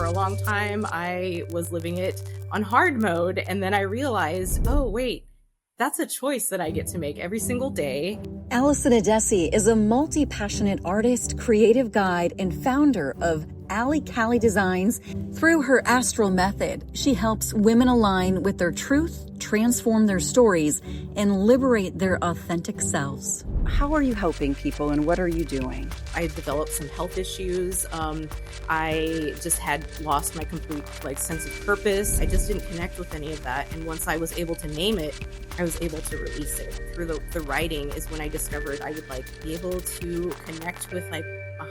for a long time, I was living it on hard mode. And then I realized, oh, wait, that's a choice that I get to make every single day. Alisson Addessi is a multi-passionate artist, creative guide, and founder of Ali Cali Designs. Through her Astral method, she helps women align with their truth, transform their stories, and liberate their authentic selves. How are you helping people, and what are you doing? I developed some health issues. I just had lost my complete sense of purpose. I just didn't connect with any of that. And once I was able to name it, I was able to release it. Through the writing is when I discovered I would be able to connect with a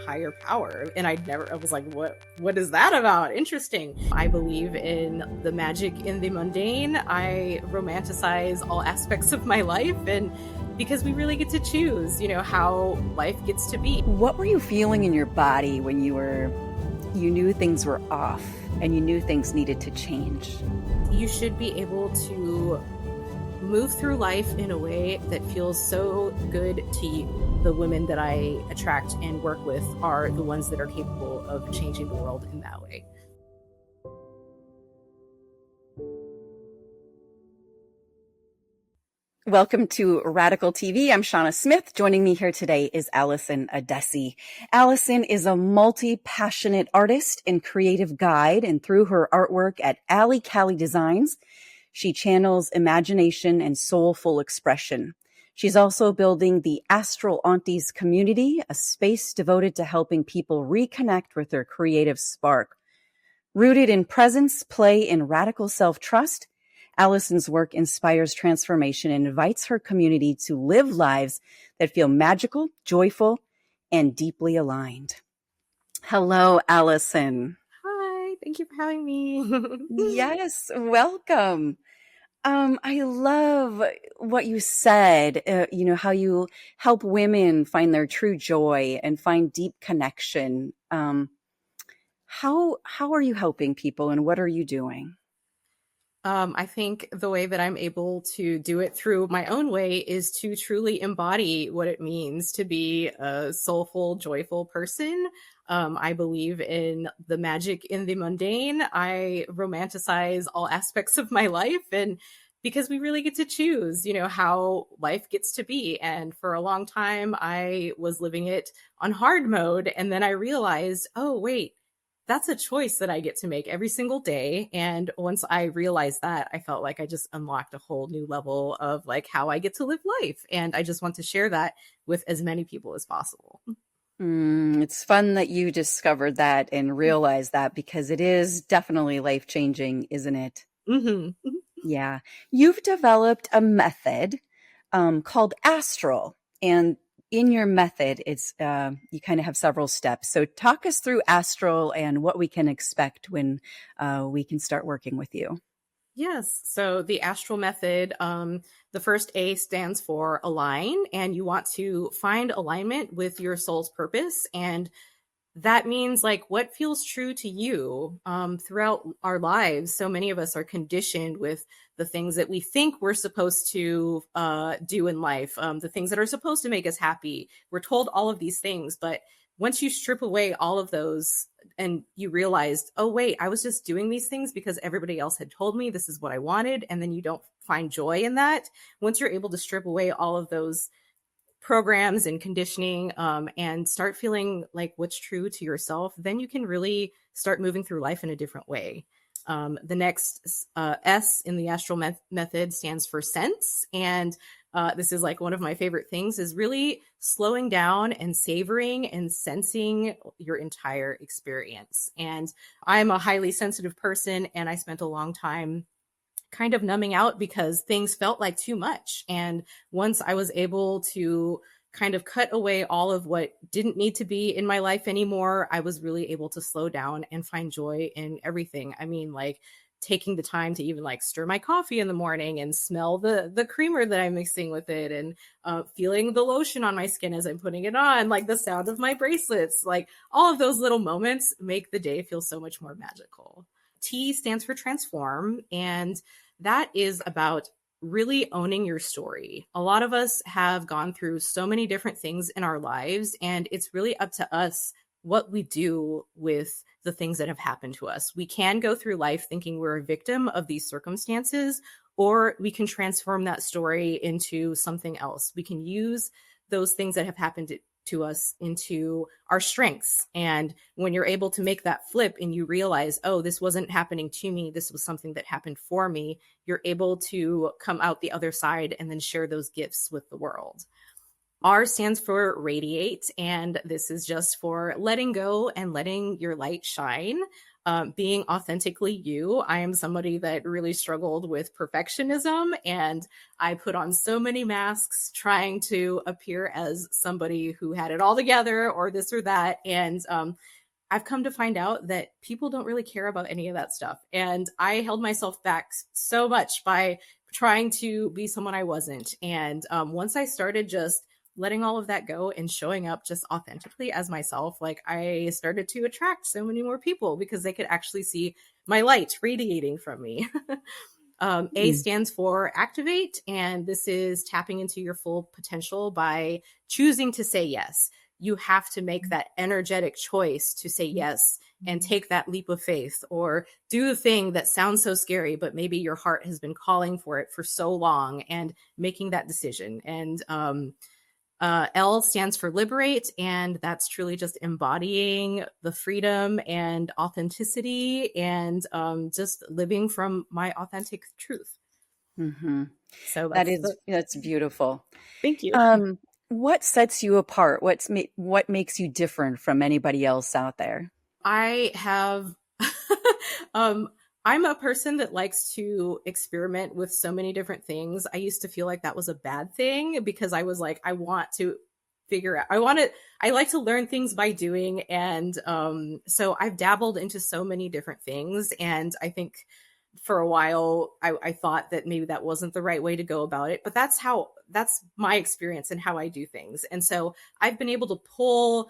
higher power. And I was like, what is that about? Interesting. I believe in the magic in the mundane. I romanticize all aspects of my life, and because we really get to choose, how life gets to be. What were you feeling in your body when you knew things were off and you knew things needed to change? You should be able to move through life in a way that feels so good to you. The women that I attract and work with are the ones that are capable of changing the world in that way. Welcome to Radical TV. I'm Shawna Smith. Joining me here today is Alisson Addessi. Alisson is a multi-passionate artist and creative guide, and through her artwork at Ali Cali Designs, she channels imagination and soulful expression. She's also building the Astral Aunties Community, a space devoted to helping people reconnect with their creative spark. Rooted in presence, play, and radical self-trust, Alisson's work inspires transformation and invites her community to live lives that feel magical, joyful, and deeply aligned. Hello, Alisson. Hi, thank you for having me. Yes, welcome. I love what you said, how you help women find their true joy and find deep connection. How are you helping people, and what are you doing? I think the way that I'm able to do it through my own way is to truly embody what it means to be a soulful, joyful person. I believe in the magic in the mundane. I romanticize all aspects of my life, and because we really get to choose, how life gets to be. And for a long time, I was living it on hard mode. And then I realized, oh, wait, that's a choice that I get to make every single day. And once I realized that, I felt like I just unlocked a whole new level of how I get to live life. And I just want to share that with as many people as possible. It's fun that you discovered that and realized that, because it is definitely life-changing, isn't it? Mm-hmm. Yeah. You've developed a method called Astral, and in your method, it's you kind of have several steps. So talk us through Astral and what we can expect when we can start working with you. Yes. So the Astral method, the first A stands for align, and you want to find alignment with your soul's purpose. And that means what feels true to you throughout our lives. So many of us are conditioned with the things that we think we're supposed to do in life, the things that are supposed to make us happy. We're told all of these things, but once you strip away all of those and you realized, oh, wait, I was just doing these things because everybody else had told me this is what I wanted. And then you don't find joy in that. Once you're able to strip away all of those programs and conditioning and start feeling like what's true to yourself, then you can really start moving through life in a different way. The next S in the Astral method stands for sense. And this is one of my favorite things, is really slowing down and savoring and sensing your entire experience. And I'm a highly sensitive person, and I spent a long time kind of numbing out because things felt like too much. And once I was able to kind of cut away all of what didn't need to be in my life anymore, I was really able to slow down and find joy in everything. I mean, taking the time to even stir my coffee in the morning and smell the creamer that I'm mixing with it, and feeling the lotion on my skin as I'm putting it on, the sound of my bracelets, all of those little moments make the day feel so much more magical. T stands for transform, and that is about really owning your story. A lot of us have gone through so many different things in our lives, and it's really up to us what we do with the things that have happened to us. We can go through life thinking we're a victim of these circumstances, or we can transform that story into something else. We can use those things that have happened to us into our strengths. And when you're able to make that flip and you realize, oh, this wasn't happening to me, this was something that happened for me, you're able to come out the other side and then share those gifts with the world. R stands for radiate, and this is just for letting go and letting your light shine, being authentically you. I am somebody that really struggled with perfectionism, and I put on so many masks trying to appear as somebody who had it all together or this or that. And I've come to find out that people don't really care about any of that stuff. And I held myself back so much by trying to be someone I wasn't. And once I started just letting all of that go and showing up just authentically as myself, like I started to attract so many more people because they could actually see my light radiating from me. A stands for activate, and this is tapping into your full potential by choosing to say yes. You have to make that energetic choice to say yes and take that leap of faith, or do the thing that sounds so scary, but maybe your heart has been calling for it for so long, and making that decision. And L stands for liberate, and that's truly just embodying the freedom and authenticity and just living from my authentic truth. Mm-hmm. So that's beautiful. Thank you. What sets you apart? What makes you different from anybody else out there? I have I'm a person that likes to experiment with so many different things. I used to feel like that was a bad thing because I was like, I want to figure out, I like to learn things by doing. And so I've dabbled into so many different things. And I think for a while, I thought that maybe that wasn't the right way to go about it. But that's my experience and how I do things. And so I've been able to pull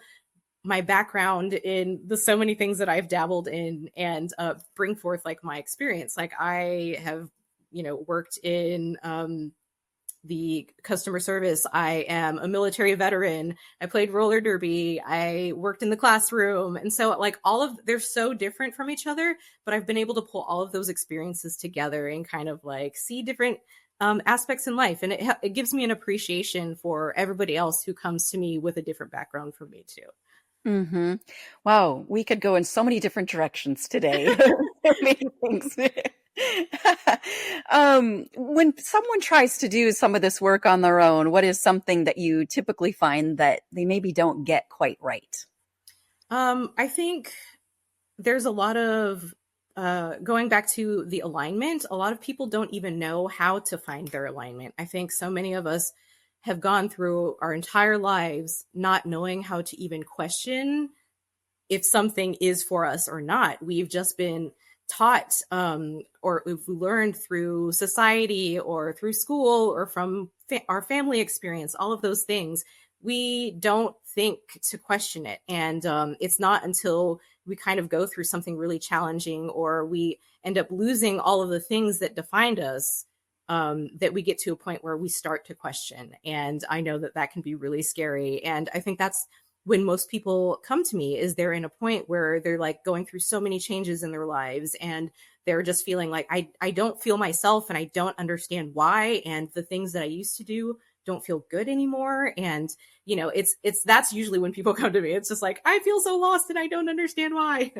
my background in the so many things that I've dabbled in and bring forth like my experience. Like I have, worked in the customer service. I am a military veteran. I played roller derby. I worked in the classroom. And so like they're so different from each other, but I've been able to pull all of those experiences together and kind of like see different aspects in life. And it gives me an appreciation for everybody else who comes to me with a different background from me too. Mm-hmm. Wow, we could go in so many different directions today. Many things. When someone tries to do some of this work on their own, what is something that you typically find that they maybe don't get quite right? I think there's a lot of going back to the alignment. A lot of people don't even know how to find their alignment. I think so many of us have gone through our entire lives not knowing how to even question if something is for us or not. We've just been taught or we've learned through society or through school or from our family experience, all of those things. We don't think to question it. And it's not until we kind of go through something really challenging or we end up losing all of the things that defined us that we get to a point where we start to question. And I know that can be really scary. And I think that's when most people come to me, is they're in a point where they're like going through so many changes in their lives and they're just feeling like, I don't feel myself and I don't understand why. And the things that I used to do don't feel good anymore. And, that's usually when people come to me. It's just like, I feel so lost and I don't understand why.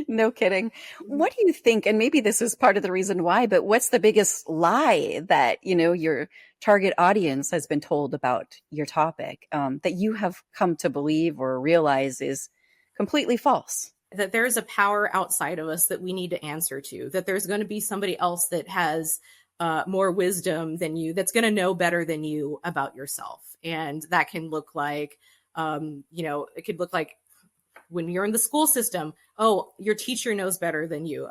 No kidding. What do you think, and maybe this is part of the reason why, but what's the biggest lie that, your target audience has been told about your topic that you have come to believe or realize is completely false? That there's a power outside of us that we need to answer to, that there's going to be somebody else that has more wisdom than you, that's going to know better than you about yourself. And that can look like, it could look like when you're in the school system, oh, your teacher knows better than you.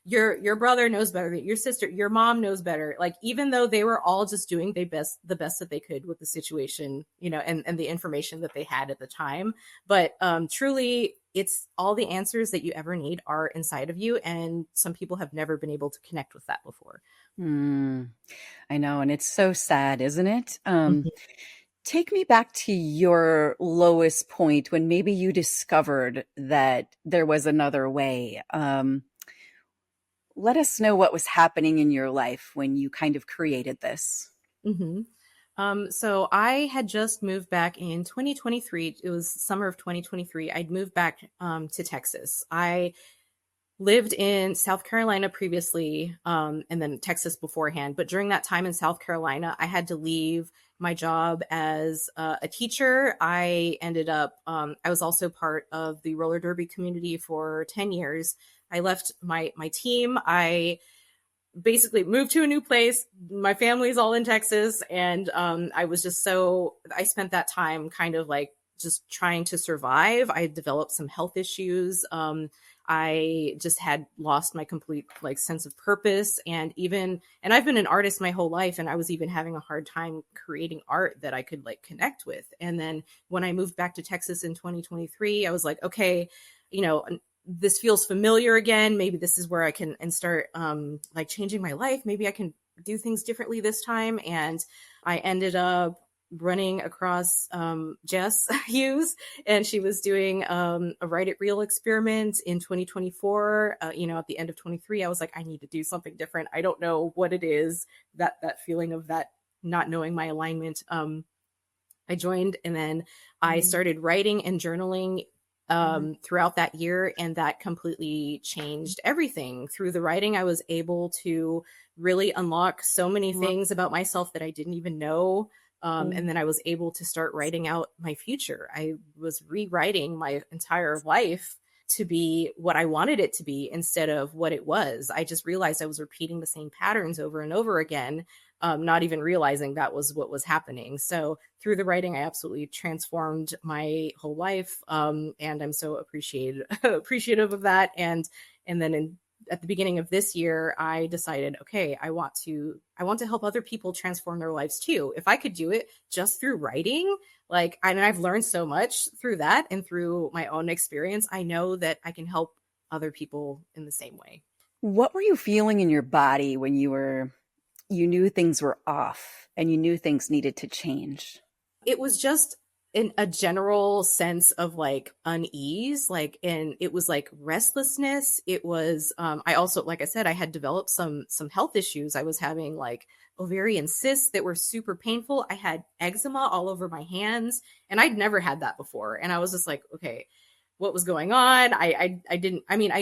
Your brother knows better than your sister, your mom knows better. Like, even though they were all just doing the best that they could with the situation, and the information that they had at the time. But truly, it's all the answers that you ever need are inside of you. And some people have never been able to connect with that before. I know. And it's so sad, isn't it? Take me back to your lowest point when maybe you discovered that there was another way. Let us know what was happening in your life when you kind of created this. Hmm. So I had just moved back in 2023. It was summer of 2023. I'd moved back to Texas. I lived in South Carolina previously, and then Texas beforehand. But during that time in South Carolina, I had to leave my job as a teacher. I ended up, I was also part of the roller derby community for 10 years. I left my team. I basically moved to a new place. My family's all in Texas. And I was just I spent that time kind of like just trying to survive. I developed some health issues. I just had lost my complete like sense of purpose. And I've been an artist my whole life. And I was even having a hard time creating art that I could like connect with. And then when I moved back to Texas in 2023, I was like, okay, this feels familiar again. Maybe this is where I can and start like changing my life. Maybe I can do things differently this time. And I ended up running across Jess Hughes, and she was doing a Write It Real experiment in 2024. At the end of 23, I was like, I need to do something different. I don't know what it is, that feeling of that not knowing my alignment. I joined, and then I started writing and journaling throughout that year, and that completely changed everything. Through the writing, I was able to really unlock so many things about myself that I didn't even know. And then I was able to start writing out my future. I was rewriting my entire life to be what I wanted it to be instead of what it was. I just realized I was repeating the same patterns over and over again, not even realizing that was what was happening. So through the writing, I absolutely transformed my whole life. And I'm so appreciative of that. And then at the beginning of this year, I decided, okay, I want to help other people transform their lives too. If I could do it just through writing, and I've learned so much through that and through my own experience, I know that I can help other people in the same way. What were you feeling in your body when you knew things were off and you knew things needed to change? It was just a general sense of like unease, and it was like restlessness. It was, I also, like I said, I had developed some health issues. I was having like ovarian cysts that were super painful. I had eczema all over my hands, and I'd never had that before. And I was just like, okay, what was going on? I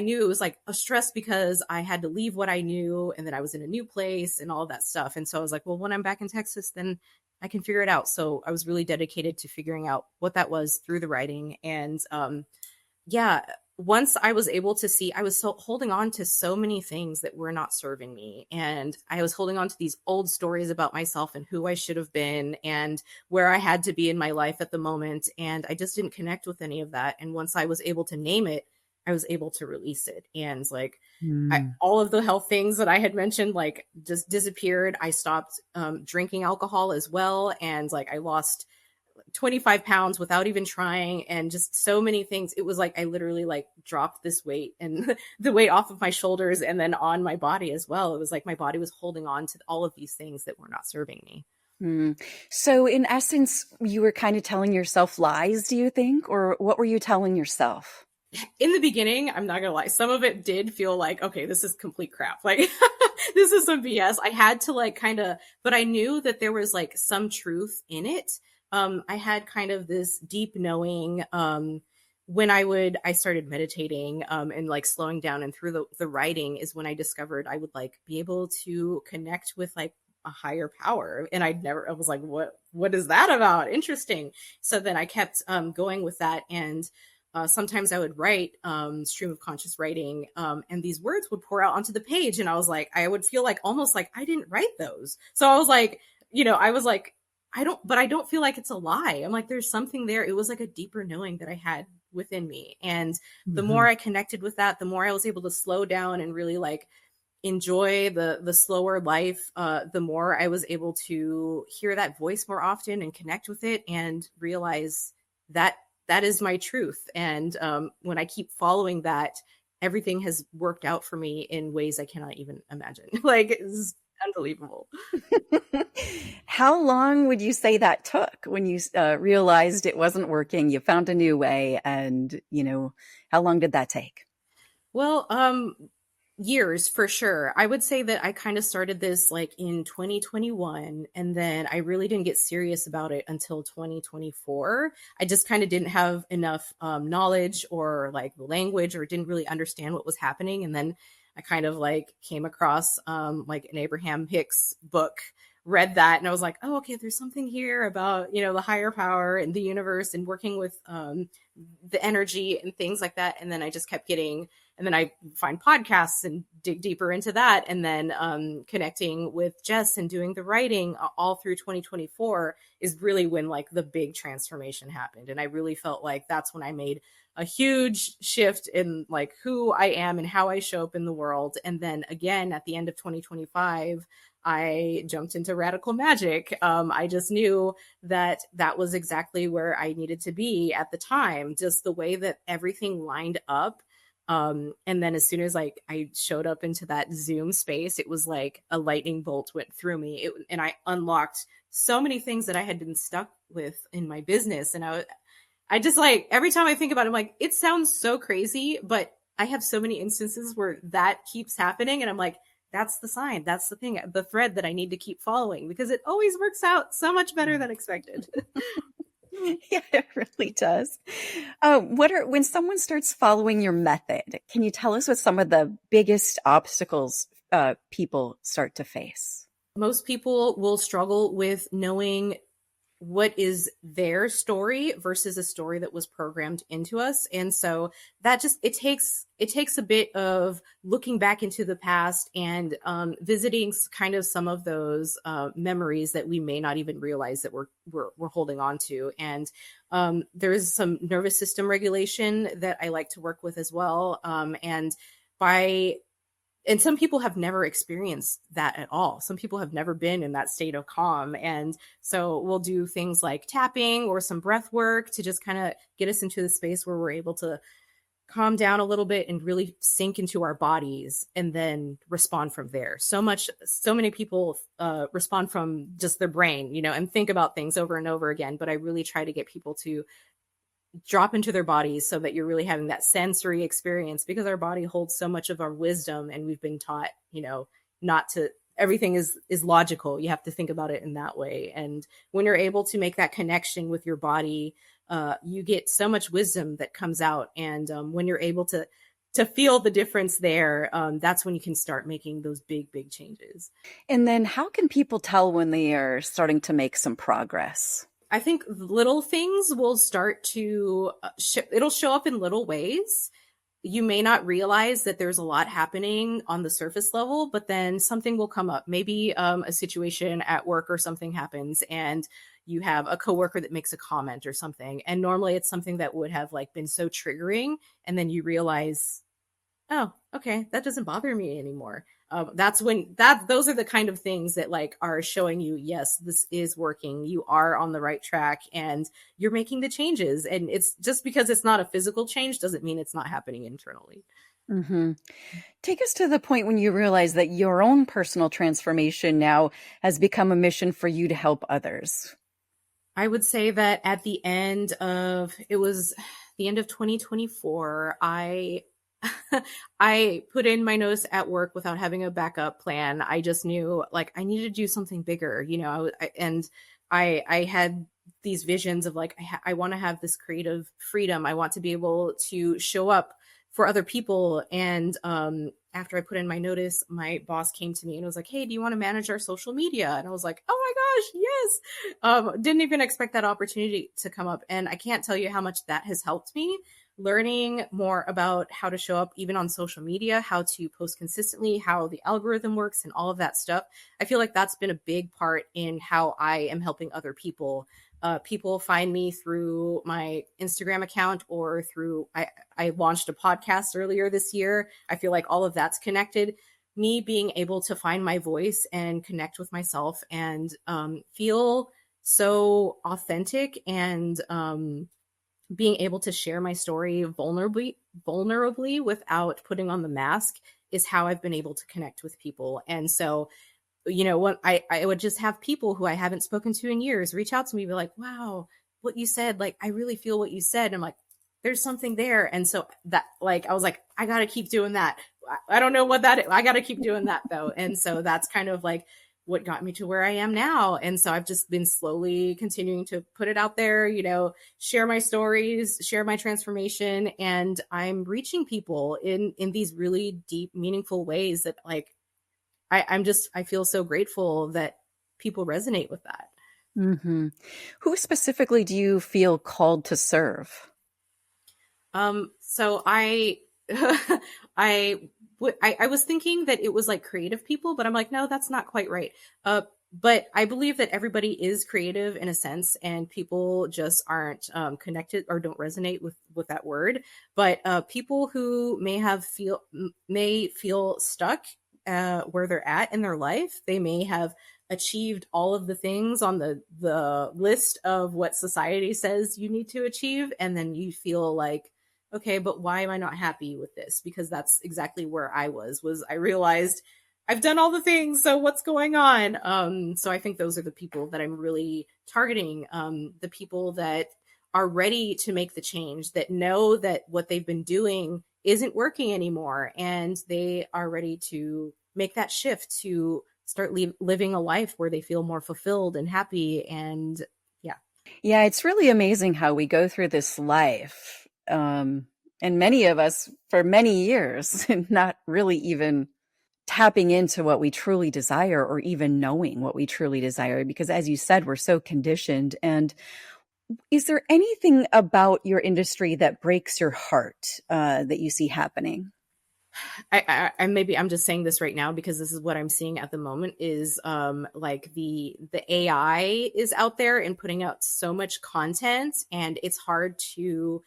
knew it was like a stress because I had to leave what I knew, and then I was in a new place and all of that stuff. And so I was like, well, when I'm back in Texas, then I can figure it out. So I was really dedicated to figuring out what that was through the writing. And once I was able to see, I was holding on to so many things that were not serving me. And I was holding on to these old stories about myself and who I should have been and where I had to be in my life at the moment. And I just didn't connect with any of that. And once I was able to name it, I was able to release it. And all of the health things that I had mentioned, just disappeared. I stopped drinking alcohol as well. And I lost 25 pounds without even trying, and just so many things. It was I literally dropped this weight and the weight off of my shoulders and then on my body as well. It was my body was holding on to all of these things that were not serving me. So in essence, you were kind of telling yourself lies, do you think? Or what were you telling yourself? In the beginning, I'm not gonna lie, some of it did feel okay, this is complete crap. This is some BS. I had to but I knew that there was some truth in it. I had kind of this deep knowing when I started meditating and slowing down, and through the writing is when I discovered I would be able to connect with a higher power. And I was like, what is that about? Interesting. So then I kept going with that. And sometimes I would write stream of conscious writing, and these words would pour out onto the page. And I was I would feel almost I didn't write those. So I was I don't feel like it's a lie. I'm there's something there. It was a deeper knowing that I had within me. And the more I connected with that, the more I was able to slow down and really enjoy the slower life. The more I was able to hear that voice more often and connect with it and realize that that is my truth. And when I keep following that, everything has worked out for me in ways I cannot even imagine. I unbelievable. How long would you say that took when you realized it wasn't working? You found a new way, and how long did that take? Well, years for sure. I would say that I kind of started this like in 2021, and then I really didn't get serious about it until 2024. I just kind of didn't have enough knowledge or like language, or didn't really understand what was happening. And then I kind of like came across like an Abraham Hicks book, read that, and I was like, oh, okay, there's something here about, the higher power and the universe and working with the energy and things like that. And then I just kept getting, and then I find podcasts and dig deeper into that. And then connecting with Jess and doing the writing all through 2024 is really when like the big transformation happened. And I really felt like that's when I made a huge shift in like who I am and how I show up in the world. And then again, at the end of 2025, I jumped into radical magic. I just knew that that was exactly where I needed to be at the time, just the way that everything lined up. And then as soon as like I showed up into that Zoom space, it was like a lightning bolt went through me, and I unlocked so many things that I had been stuck with in my business. And I just like, every time I think about it, I'm like, it sounds so crazy, but I have so many instances where that keeps happening. And I'm like, that's the sign. That's the thing, the thread that I need to keep following, because it always works out so much better than expected. Yeah, it really does. When someone starts following your method, can you tell us what some of the biggest obstacles people start to face? Most people will struggle with knowing what is their story versus a story that was programmed into us. And so that just, it takes a bit of looking back into the past and visiting kind of some of those memories that we may not even realize that we're holding on to. And there's some nervous system regulation that I like to work with as well. And some people have never experienced that at all. Some people have never been in that state of calm. And so we'll do things like tapping or some breath work to just kind of get us into the space where we're able to calm down a little bit and really sink into our bodies and then respond from there. So many people respond from just their brain, and think about things over and over again. But I really try to get people to drop into their bodies so that you're really having that sensory experience, because our body holds so much of our wisdom, and we've been taught, not to, everything is logical. You have to think about it in that way. And when you're able to make that connection with your body, you get so much wisdom that comes out. And when you're able to feel the difference there, that's when you can start making those big, big changes. And then how can people tell when they are starting to make some progress? I think little things will start to, it'll show up in little ways. You may not realize that there's a lot happening on the surface level, but then something will come up. Maybe a situation at work or something happens, and you have a coworker that makes a comment or something. And normally it's something that would have like been so triggering. And then you realize, oh, okay, that doesn't bother me anymore. Those are the kind of things that like are showing you, yes, this is working. You are on the right track and you're making the changes. And it's just because it's not a physical change doesn't mean it's not happening internally. Mm-hmm. Take us to the point when you realize that your own personal transformation now has become a mission for you to help others. I would say that at the end of 2024, I put in my notice at work without having a backup plan. I just knew like I needed to do something bigger, I had these visions of like, I want to have this creative freedom. I want to be able to show up for other people. And after I put in my notice, my boss came to me and was like, hey, do you want to manage our social media? And I was like, oh my gosh, yes. Didn't even expect that opportunity to come up. And I can't tell you how much that has helped me. Learning more about how to show up even on social media, how to post consistently, how the algorithm works and all of that stuff. I feel like that's been a big part in how I am helping other people. People find me through my Instagram account or through, I launched a podcast earlier this year. I feel like all of that's connected. Me being able to find my voice and connect with myself and feel so authentic and being able to share my story vulnerably without putting on the mask is how I've been able to connect with people. And so when I would just have people who I haven't spoken to in years reach out to me, be like, wow, what you said, like, I really feel what you said. And I'm like, there's something there. And so that, like, I was like, I got to keep doing that. I don't know what that is. I got to keep doing that though. And so that's kind of like what got me to where I am now. And so I've just been slowly continuing to put it out there, share my stories, share my transformation. And I'm reaching people in these really deep, meaningful ways that, like, I feel so grateful that people resonate with that. Mm-hmm. Who specifically do you feel called to serve? So I was thinking that it was like creative people, but I'm like, no, that's not quite right. But I believe that everybody is creative in a sense, and people just aren't connected or don't resonate with that word. But people who may feel stuck where they're at in their life, they may have achieved all of the things on the list of what society says you need to achieve, and then you feel like, okay, but why am I not happy with this? Because that's exactly where I was I realized I've done all the things, so what's going on? So I think those are the people that I'm really targeting, the people that are ready to make the change, that know that what they've been doing isn't working anymore, and they are ready to make that shift to start living a life where they feel more fulfilled and happy. And Yeah, it's really amazing how we go through this life. And many of us for many years, not really even tapping into what we truly desire or even knowing what we truly desire, because as you said, we're so conditioned. And is there anything about your industry that breaks your heart that you see happening? I maybe I'm just saying this right now because this is what I'm seeing at the moment is like the AI is out there and putting out so much content, and it's hard to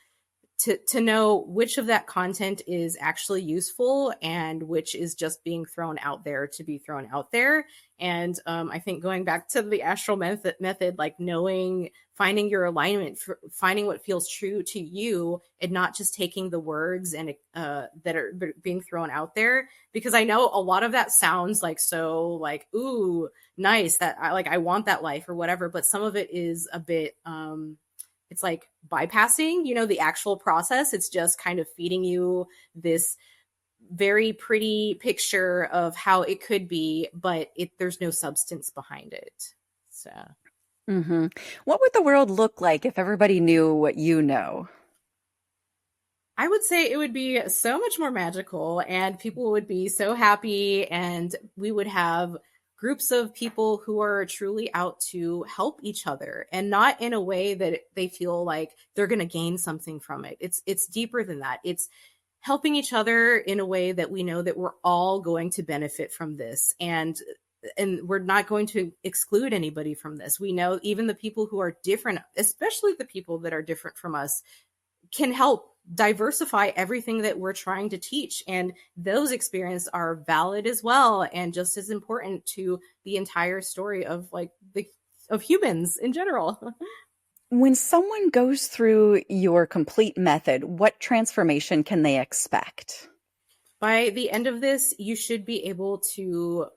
know which of that content is actually useful and which is just being thrown out there to be thrown out there. And I think going back to the astral method, like finding your alignment, finding what feels true to you, and not just taking the words and that are being thrown out there. Because I know a lot of that sounds like so like, ooh, nice, that I want that life or whatever. But some of it is a bit it's like bypassing, the actual process. It's just kind of feeding you this very pretty picture of how it could be, but there's no substance behind it. So, Mm-hmm. What would the world look like if everybody knew what you know? I would say it would be so much more magical, and people would be so happy, and we would have groups of people who are truly out to help each other, and not in a way that they feel like they're going to gain something from it. It's deeper than that. It's helping each other in a way that we know that we're all going to benefit from this, and we're not going to exclude anybody from this. We know even the people who are different, especially the people that are different from us, can help diversify everything that we're trying to teach. And those experiences are valid as well, and just as important to the entire story of of humans in general. When someone goes through your complete method, what transformation can they expect? By the end of this, you should be able to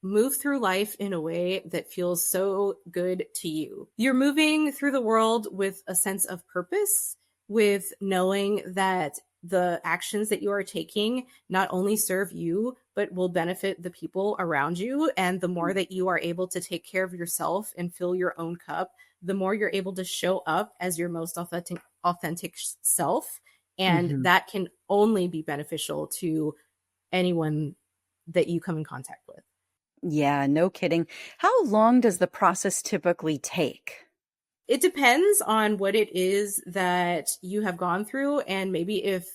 move through life in a way that feels so good to you. You're moving through the world with a sense of purpose, with knowing that the actions that you are taking not only serve you, but will benefit the people around you. And the more that you are able to take care of yourself and fill your own cup, the more you're able to show up as your most authentic self. And Mm-hmm. that can only be beneficial to anyone that you come in contact with. Yeah, no kidding. How long does the process typically take? It depends on what it is that you have gone through, and maybe if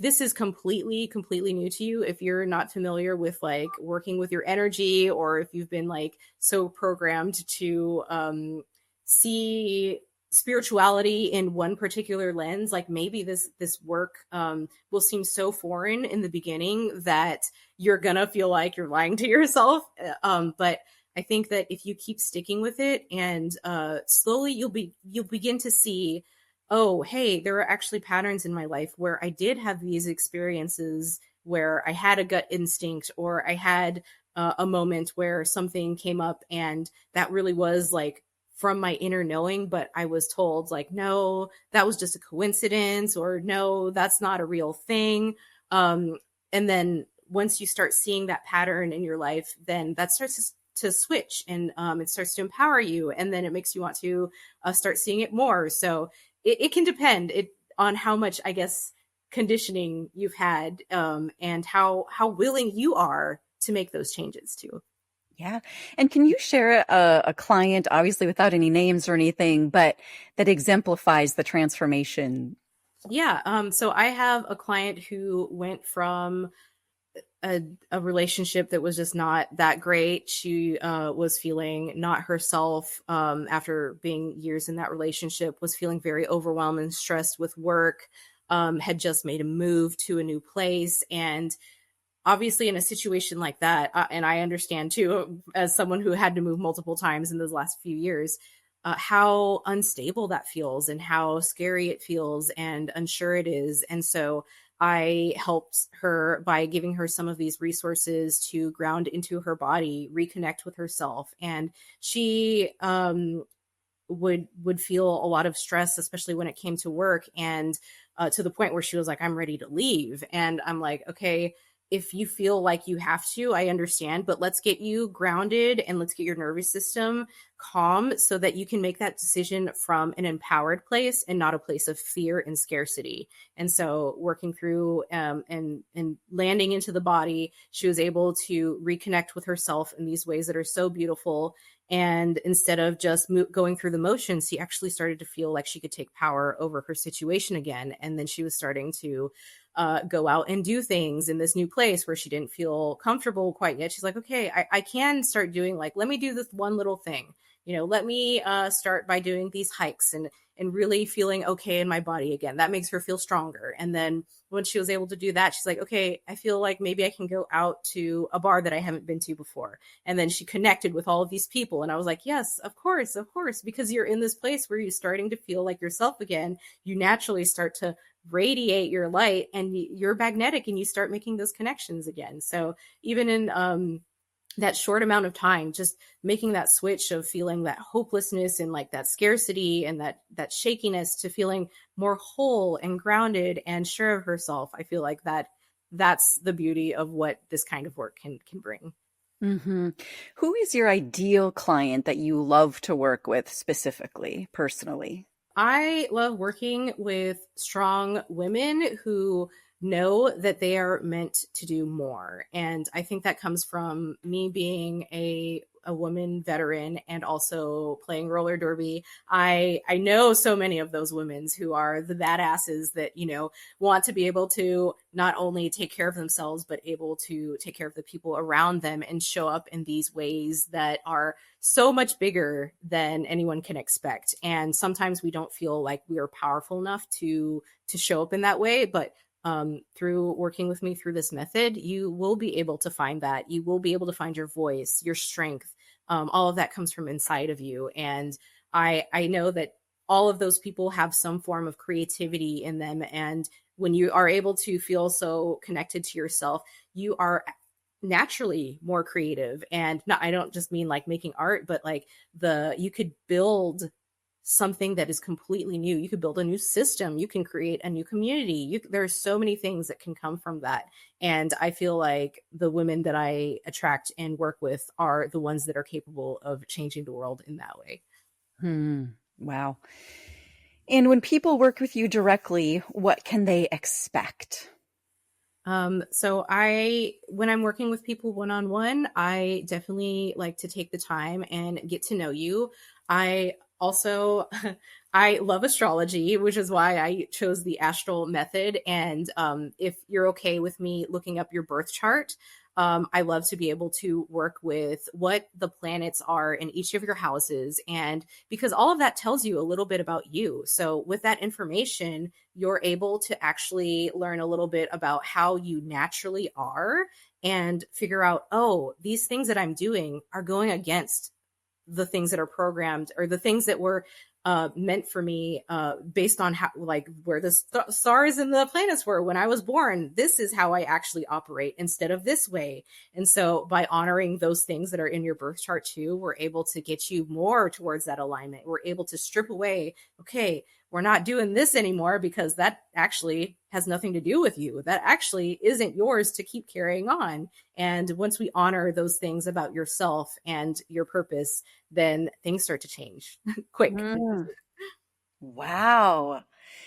this is completely new to you, if you're not familiar with like working with your energy, or if you've been like so programmed to see spirituality in one particular lens, like maybe this work will seem so foreign in the beginning that you're gonna feel like you're lying to yourself, but I think that if you keep sticking with it, and slowly you'll begin to see, oh, hey, there are actually patterns in my life where I did have these experiences where I had a gut instinct, or I had a moment where something came up and that really was like from my inner knowing, but I was told like, no, that was just a coincidence, or no, that's not a real thing. And then once you start seeing that pattern in your life, then that starts to switch, and it starts to empower you. And then it makes you want to start seeing it more. So it can depend on how much, I guess, conditioning you've had, and how willing you are to make those changes too. Yeah. And can you share a client, obviously without any names or anything, but that exemplifies the transformation? Yeah. So I have a client who went from a relationship that was just not that great. She was feeling not herself after being years in that relationship, was feeling very overwhelmed and stressed with work, had just made a move to a new place. And obviously in a situation like that, and I understand too, as someone who had to move multiple times in those last few years, how unstable that feels and how scary it feels and unsure it is. And so I helped her by giving her some of these resources to ground into her body, reconnect with herself. And she would feel a lot of stress, especially when it came to work, and to the point where she was like, I'm ready to leave. And I'm like, okay, if you feel like you have to, I understand, but let's get you grounded and let's get your nervous system calm so that you can make that decision from an empowered place and not a place of fear and scarcity. And so working through and landing into the body, she was able to reconnect with herself in these ways that are so beautiful. And instead of just going through the motions, she actually started to feel like she could take power over her situation again. And then she was starting to go out and do things in this new place where she didn't feel comfortable quite yet. She's like, okay, I can start doing, like, let me do this one little thing. Let me start by doing these hikes and really feeling okay in my body again. That makes her feel stronger. And then when she was able to do that, she's like, okay, I feel like maybe I can go out to a bar that I haven't been to before. And then she connected with all of these people. And I was like, yes, of course, because you're in this place where you're starting to feel like yourself again. You naturally start to radiate your light and you're magnetic and you start making those connections again. So even in that short amount of time, just making that switch of feeling that hopelessness and like that scarcity and that shakiness to feeling more whole and grounded and sure of herself, I feel like that's the beauty of what this kind of work can bring. Mm-hmm. Who is your ideal client that you love to work with specifically, personally? I love working with strong women who know that they are meant to do more. And I think that comes from me being a woman veteran and also playing roller derby. I know so many of those women who are the badasses that, want to be able to not only take care of themselves, but able to take care of the people around them and show up in these ways that are so much bigger than anyone can expect. And sometimes we don't feel like we are powerful enough to show up in that way. But through working with me through this method, you will be able to find that. You will be able to find your voice, your strength. All of that comes from inside of you. And I know that all of those people have some form of creativity in them. And when you are able to feel so connected to yourself, you are naturally more creative. And not, I don't just mean like making art, but like you could build something that is completely new. You could build a new system. You can create a new community. There's so many things that can come from that. And I feel like the women that I attract and work with are the ones that are capable of changing the world in that way. Wow. And when people work with you directly, what can they expect? So when I'm working with people one-on-one, I definitely like to take the time and get to know you. I also, I love astrology, which is why I chose the astral method. And if you're okay with me looking up your birth chart, I love to be able to work with what the planets are in each of your houses. And because all of that tells you a little bit about you. So with that information, you're able to actually learn a little bit about how you naturally are and figure out, oh, these things that I'm doing are going against the things that are programmed or the things that were meant for me, based on how, like, where the stars and the planets were when I was born. This is how I actually operate instead of this way. And so by honoring those things that are in your birth chart too, we're able to get you more towards that alignment. We're able to strip away, okay, we're not doing this anymore because that actually has nothing to do with you. That actually isn't yours to keep carrying on. And once we honor those things about yourself and your purpose, then things start to change quick. Mm. Wow.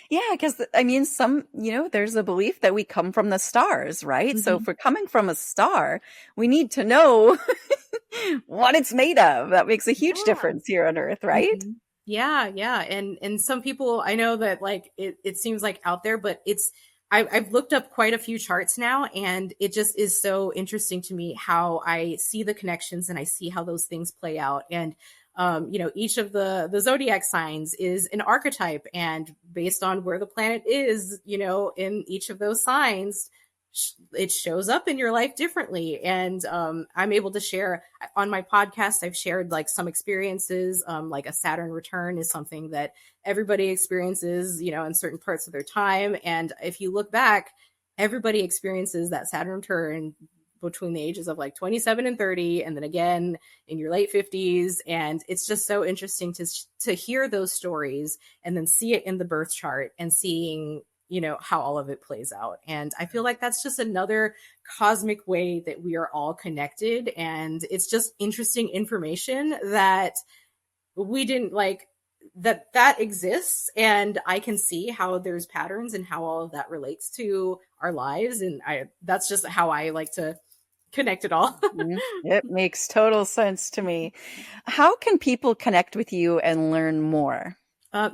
Yeah, because I mean, there's a belief that we come from the stars, right? So if we're coming from a star, we need to know what it's made of. That makes a huge difference here on Earth, right? Mm-hmm. Yeah. And some people, I know that like it seems like out there, but I've looked up quite a few charts now, and it just is so interesting to me how I see the connections and I see how those things play out. And each of the zodiac signs is an archetype, and based on where the planet is, in each of those signs, it shows up in your life differently. And I'm able to share on my podcast. I've shared like some experiences, like a Saturn return is something that everybody experiences, in certain parts of their time. And if you look back, everybody experiences that Saturn return between the ages of like 27 and 30, and then again in your late 50s. And it's just so interesting to hear those stories and then see it in the birth chart and seeing how all of it plays out. And I feel like that's just another cosmic way that we are all connected. And it's just interesting information that we didn't like, that exists. And I can see how there's patterns and how all of that relates to our lives. And that's just how I like to connect it all. It makes total sense to me. How can people connect with you and learn more?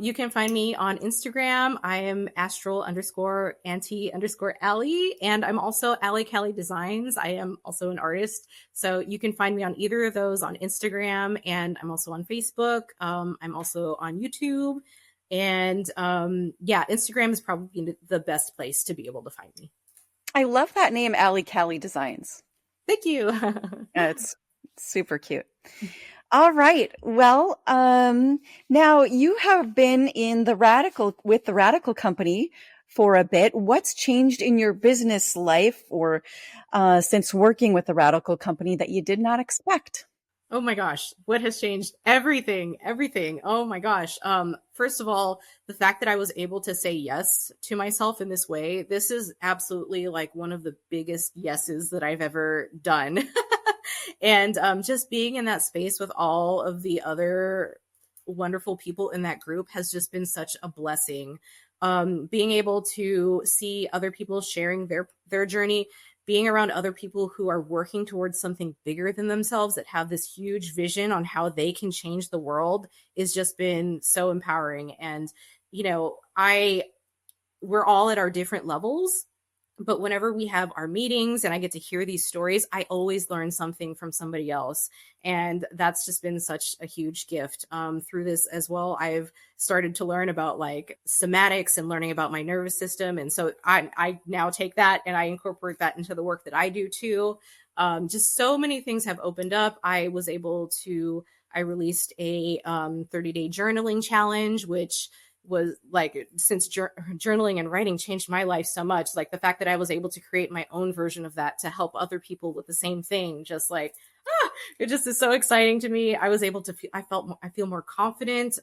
You can find me on Instagram. I am Astral_Auntie_Ali, and I'm also Ali Cali Designs. I am also an artist. So you can find me on either of those on Instagram, and I'm also on Facebook. I'm also on YouTube. And Instagram is probably the best place to be able to find me. I love that name, Ali Cali Designs. Thank you. It's super cute. All right. Well, now you have been with the Radical Company for a bit. What's changed in your business life or since working with the Radical Company that you did not expect? Oh my gosh, what has changed? Everything. Oh my gosh. First of all, the fact that I was able to say yes to myself in this way, this is absolutely like one of the biggest yeses that I've ever done. And just being in that space with all of the other wonderful people in that group has just been such a blessing. Being able to see other people sharing their journey, being around other people who are working towards something bigger than themselves, that have this huge vision on how they can change the world, is just been so empowering. And, we're all at our different levels. But whenever we have our meetings and I get to hear these stories, I always learn something from somebody else. And that's just been such a huge gift. Through this as well, I've started to learn about like somatics and learning about my nervous system. And so I now take that and I incorporate that into the work that I do too. Just so many things have opened up. I released a 30-day journaling challenge, which was like, since journaling and writing changed my life so much, like the fact that I was able to create my own version of that to help other people with the same thing, just like, it just is so exciting to me. I was able to, I feel more confident.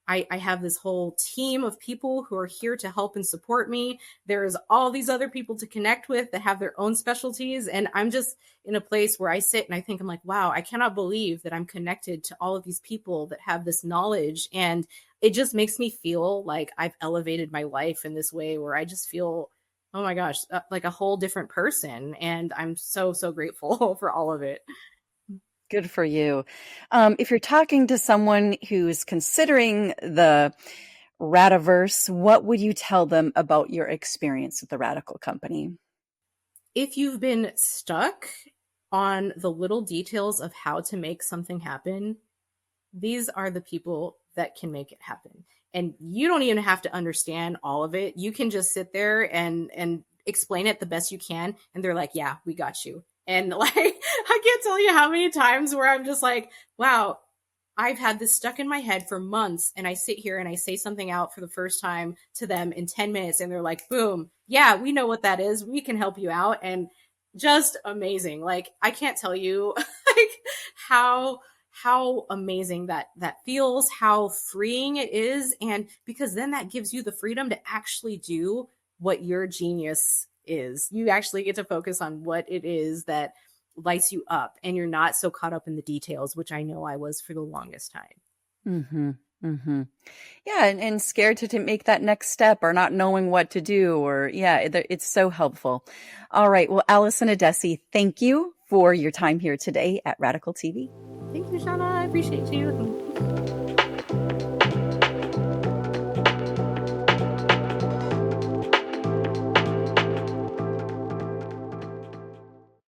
I have this whole team of people who are here to help and support me. There's all these other people to connect with that have their own specialties. And I'm just in a place where I sit and I think, I'm like, wow, I cannot believe that I'm connected to all of these people that have this knowledge. And it just makes me feel like I've elevated my life in this way where I just feel, oh my gosh, like a whole different person. And I'm so, so grateful for all of it. Good for you. If you're talking to someone who's considering the Radiverse, what would you tell them about your experience with the Radical Company? If you've been stuck on the little details of how to make something happen, these are the people that can make it happen. And you don't even have to understand all of it. You can just sit there and explain it the best you can. And they're like, yeah, we got you. And like, I can't tell you how many times where I'm just like, wow, I've had this stuck in my head for months, and I sit here and I say something out for the first time to them in 10 minutes, and they're like, boom, yeah, we know what that is. We can help you out. And just amazing. Like, I can't tell you like how amazing that feels, how freeing it is. And because then that gives you the freedom to actually do what your genius is. You actually get to focus on what it is that lights you up, and you're not so caught up in the details, which I know I was for the longest time. Mm-hmm. Mm-hmm. Yeah. And scared to make that next step, or not knowing what to do, or it's so helpful. All right. Well, Alisson Addessi, thank you for your time here today at Radical TV. Thank you, Shawna. I appreciate you.